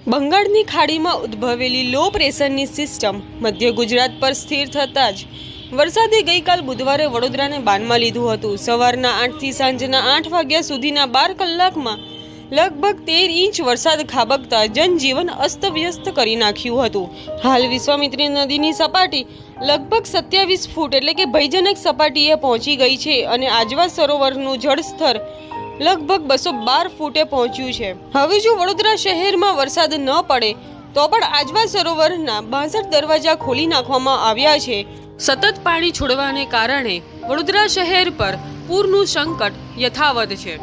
બંગાળની ખાડીમાં ઉદ્ભવેલી લો પ્રેશરની સિસ્ટમ મધ્ય ગુજરાત પર સ્થિર થતાં જ વરસાદે ગઈકાલ બુધવારે વડોદરાને બાનમાં લીધું હતું। સવારના 8 થી સાંજના 8 વાગ્યા સુધીના 12 કલાકમાં લગભગ 13 ઇંચ વરસાદ ખાબકતા જનજીવન અસ્તવ્યસ્ત કરી નાખ્યું હતું। હાલ વિશ્વામિત્રી નદીની સપાટી લગભગ 27 ફૂટ એટલે કે ભયજનક સપાટીએ પહોંચી ગઈ છે અને આજવા સરોવરનું જળસ્તર લગભગ 212 ફૂટે પહોંચ્યું છે। હવે જો વડોદરા શહેરમાં વરસાદ ન પડે તો પણ આજવા સરોવરના 62 દરવાજા ખોલી નાખવામાં આવ્યા છે। સતત પાણી છોડવાને કારણે વડોદરા શહેર પર પૂરનું સંકટ યથાવત છે।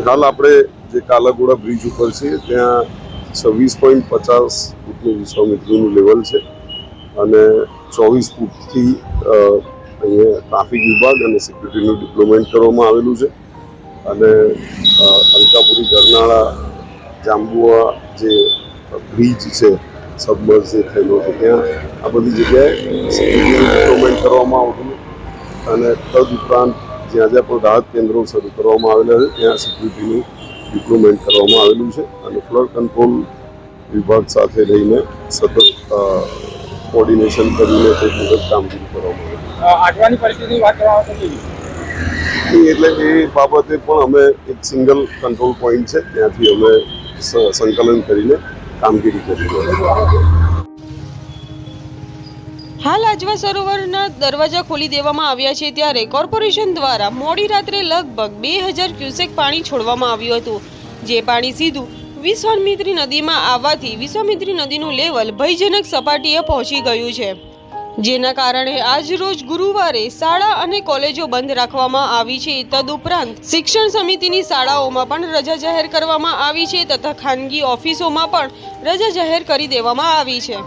हाल આપણે જે કાલાઘોડા બ્રિજ ઉપર છે ત્યાં 26.50 ફૂટનું વિશ્વામિત્રીનું લેવલ છે અને 24 ફૂટથી અહીંયા ટ્રાફિક વિભાગ અને સિક્યુરિટીનું ડિપ્લોયમેન્ટ કરવામાં આવેલું છે અને અલકાપુરી ગરનાળા જાંબુઆ જે બ્રિજ છે સબમર્જ જે થયેલો છે ત્યાં આ બધી જગ્યાએ સિક્યુરિટીનું ડિપ્લોયમેન્ટ કરવામાં આવેલું અને તદુપરાંત જ્યાં જ્યાં પણ રાહત કેન્દ્રો શરૂ કરવામાં આવેલા છે ત્યાં સિક્યુરિટીનું ડિપ્લોયમેન્ટ કરવામાં આવેલું છે અને ફ્લડ કંટ્રોલ વિભાગ સાથે રહીને સતત કોર્ડિનેશન કરીને તે મુજબ કામગીરી કરવામાં આવે આગળની પરિસ્થિતિની વાત કરવામાં એટલે એ બાબતે પણ અમે એક સિંગલ કંટ્રોલ પોઈન્ટ છે ત્યાંથી અમે સંકલન કરીને કામગીરી કરી રહ્યા છીએ। હાલ આજવા સરોવરના દરવાજા ખોલી દેવામાં આવ્યા છે ત્યારે કોર્પોરેશન દ્વારા મોડી રાત્રે લગભગ 2000 ક્યુસેક પાણી છોડવામાં આવ્યું હતું જે પાણી સીધું વિશ્વામિત્રી નદીમાં આવવાથી વિશ્વામિત્રી નદીનું લેવલ ભયજનક સપાટીએ પહોંચી ગયું છે જેના કારણે આજ રોજ ગુરુવારે શાળા અને કોલેજો બંધ રાખવામાં આવી છે। તદુપરાંત શિક્ષણ સમિતિની શાળાઓમાં પણ રજા જાહેર કરવામાં આવી છે તથા ખાનગી ઓફિસોમાં પણ રજા જાહેર કરી દેવામાં આવી છે।